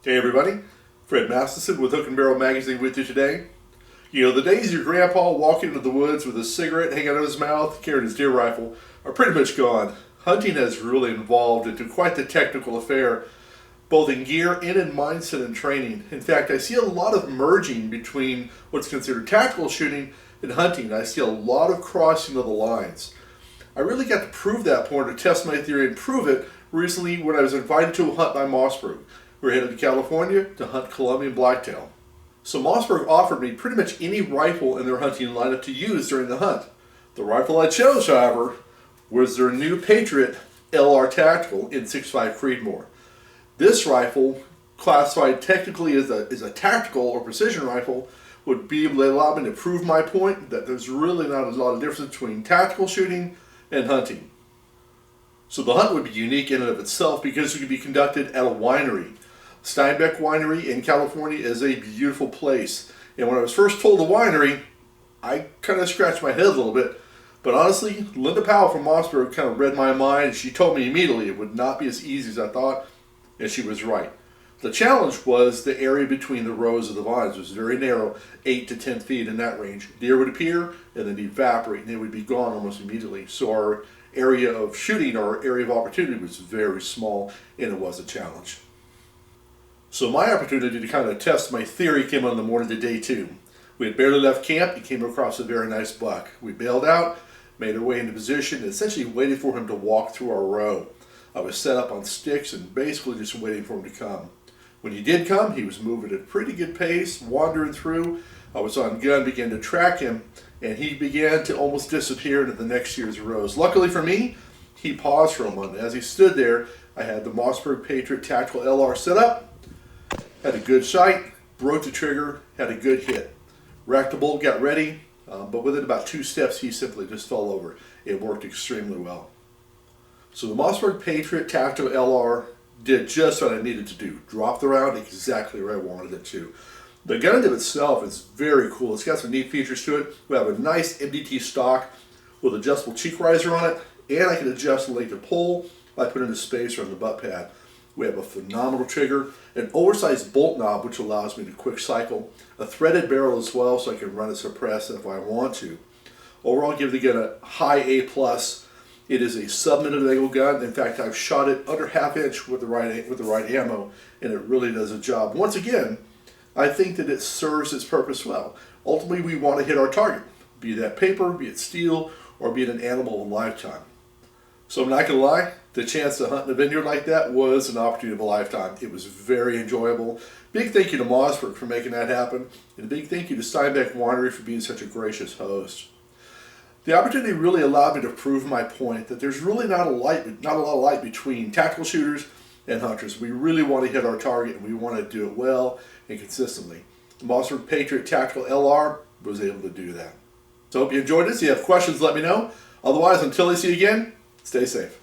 Hey everybody, Fred Mastison with Hook and Barrel Magazine with you today. You know, the days your grandpa walking into the woods with a cigarette hanging out of his mouth, carrying his deer rifle, are pretty much gone. Hunting has really evolved into quite the technical affair, both in gear and in mindset and training. In fact, I see a lot of merging between what's considered tactical shooting and hunting. I see a lot of crossing of the lines. I really got to prove that point, or test my theory and prove it, recently when I was invited to a hunt by Mossberg. We were headed to California to hunt California Blacktail. So Mossberg offered me pretty much any rifle in their hunting lineup to use during the hunt. The rifle I chose, however, was their new Patriot LR Tactical in 6.5 Creedmoor. This rifle, classified technically as a tactical or precision rifle, would be able to allow me to prove my point that there's really not a lot of difference between tactical shooting and hunting. So the hunt would be unique in and of itself because it could be conducted at a winery. Steinbeck Winery in California is a beautiful place. And when I was first told the winery, I kind of scratched my head a little bit. But honestly, Linda Powell from Mossberg kind of read my mind. She told me immediately it would not be as easy as I thought, and she was right. The challenge was the area between the rows of the vines. It was very narrow, 8 to 10 feet in that range. Deer would appear and then evaporate, and they would be gone almost immediately. So our area of shooting, or area of opportunity, was very small, and it was a challenge. So my opportunity to kind of test my theory came on the morning of day 2. We had barely left camp and came across a very nice buck. We bailed out, made our way into position, and essentially waited for him to walk through our row. I was set up on sticks and basically just waiting for him to come. When he did come, he was moving at a pretty good pace, wandering through. I was on gun, began to track him, and he began to almost disappear into the next year's rows. Luckily for me, he paused for a moment. As he stood there, I had the Mossberg Patriot Tactical LR set up, had a good sight, broke the trigger, had a good hit. Racked the bolt, got ready, but within about 2 steps, he simply just fell over. It worked extremely well. So the Mossberg Patriot Tactical LR did just what I needed to do. Dropped the round exactly where I wanted it to. The gun in itself is very cool. It's got some neat features to it. We have a nice MDT stock with adjustable cheek riser on it, and I can adjust the length of pull by putting a spacer on the butt pad. We have a phenomenal trigger, an oversized bolt knob which allows me to quick cycle, a threaded barrel as well so I can run it suppressed if I want to. Overall, give the gun a high A+. It is a sub-minute angle gun. In fact, I've shot it under ½ inch with the right ammo, and it really does a job. Once again, I think that it serves its purpose well. Ultimately, we want to hit our target, be that paper, be it steel, or be it an animal of a lifetime. So I'm not going to lie, the chance to hunt in a vineyard like that was an opportunity of a lifetime. It was very enjoyable. Big thank you to Mossberg for making that happen, and a big thank you to Steinbeck Winery for being such a gracious host. The opportunity really allowed me to prove my point that there's really not a lot of light between tactical shooters and hunters. We really want to hit our target, and we want to do it well and consistently. The Mossberg Patriot Tactical LR was able to do that. So I hope you enjoyed this. If you have questions, let me know. Otherwise, until I see you again, stay safe.